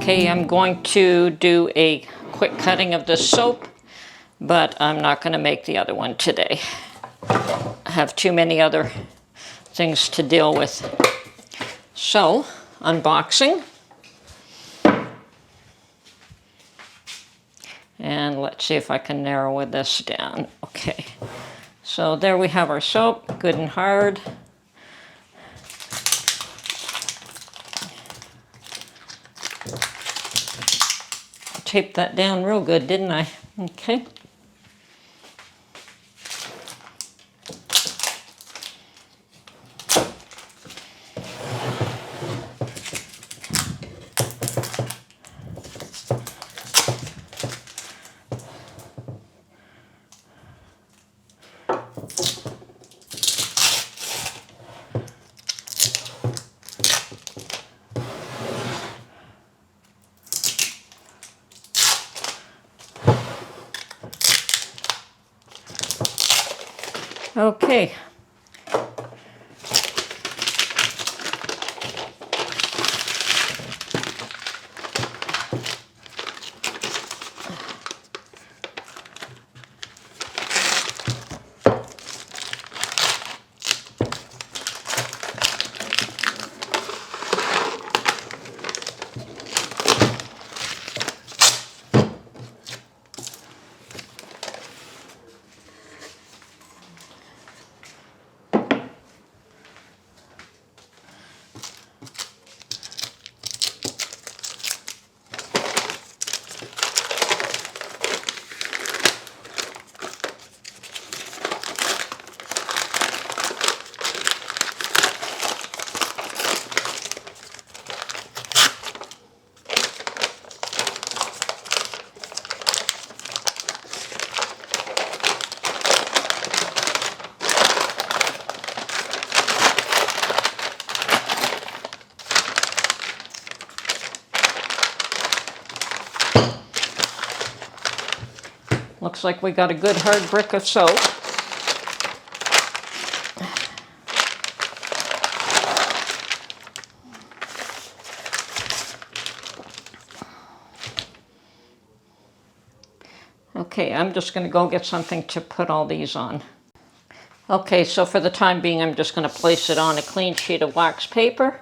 Okay, I'm going to do a quick cutting of this soap, but I'm not going to make the other one today. I have too many other things to deal with. So, unboxing. And let's see if I can narrow this down. Okay, so there we have our soap, good and hard. Taped that down real good, didn't I? Okay. Okay. Looks like we got a good hard brick of soap. Okay, I'm just going to go get something to put all these on. Okay, so for the time being, I'm just going to place it on a clean sheet of wax paper.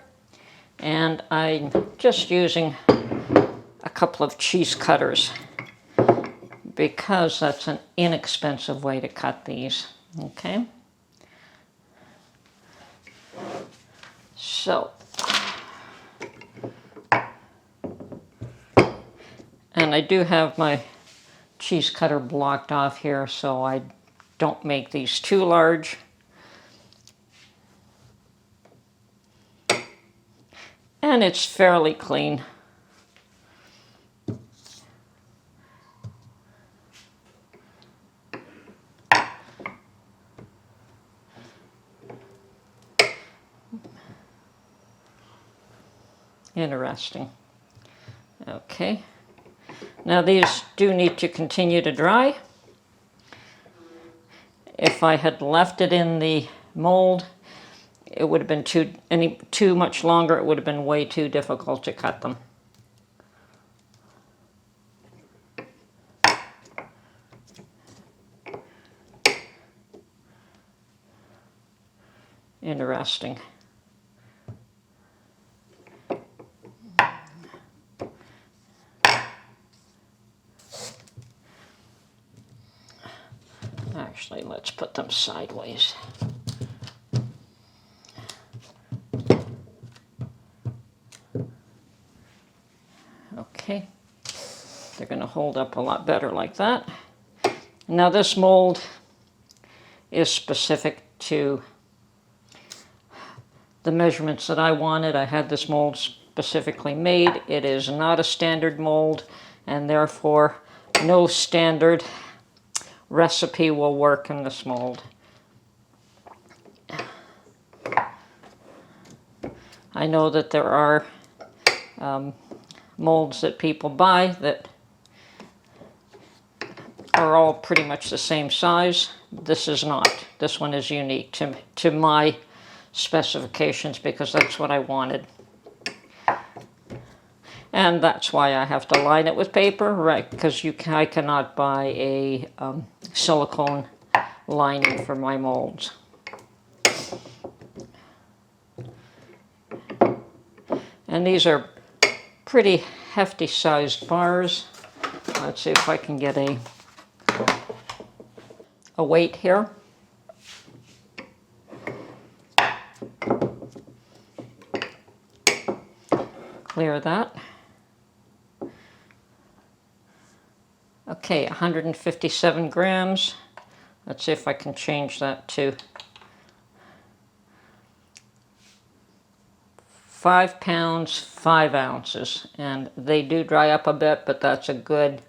And I'm just using a couple of cheese cutters, because that's an inexpensive way to cut these, okay? So, and I do have my cheese cutter blocked off here so I don't make these too large. And it's fairly clean. Interesting. Okay. Now these do need to continue to dry. If I had left it in the mold, it would have been too much longer. It would have been way too difficult to cut them. Interesting. Actually, let's put them sideways. Okay, they're going to hold up a lot better like that. Now this mold is specific to the measurements that I wanted. I had this mold specifically made. It is not a standard mold, and therefore no standard recipe will work in this mold. I know that there are molds that people buy that are all pretty much the same size. This is not. This one is unique to my specifications because that's what I wanted. And that's why I have to line it with paper, right? Because I cannot buy a silicone lining for my molds. And these are pretty hefty sized bars. Let's see if I can get a weight here. Clear that. Okay, 157 grams. Let's see if I can change that to 5 pounds, 5 ounces. And they do dry up a bit, but that's a good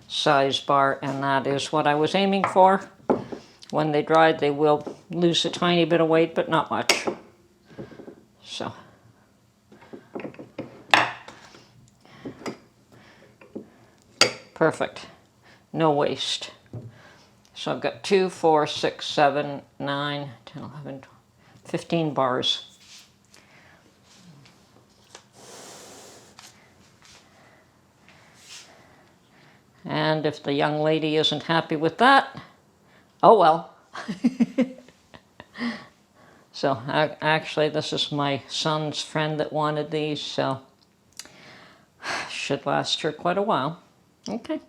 size bar, and that is what I was aiming for. When they dried, they will lose a tiny bit of weight, but not much. So. Perfect. No waste. So I've got 2, 4, 6, 7, 9, 10, 11, 12, 15 bars. And if the young lady isn't happy with that, oh well. So actually this is my son's friend that wanted these, so should last her quite a while. Okay.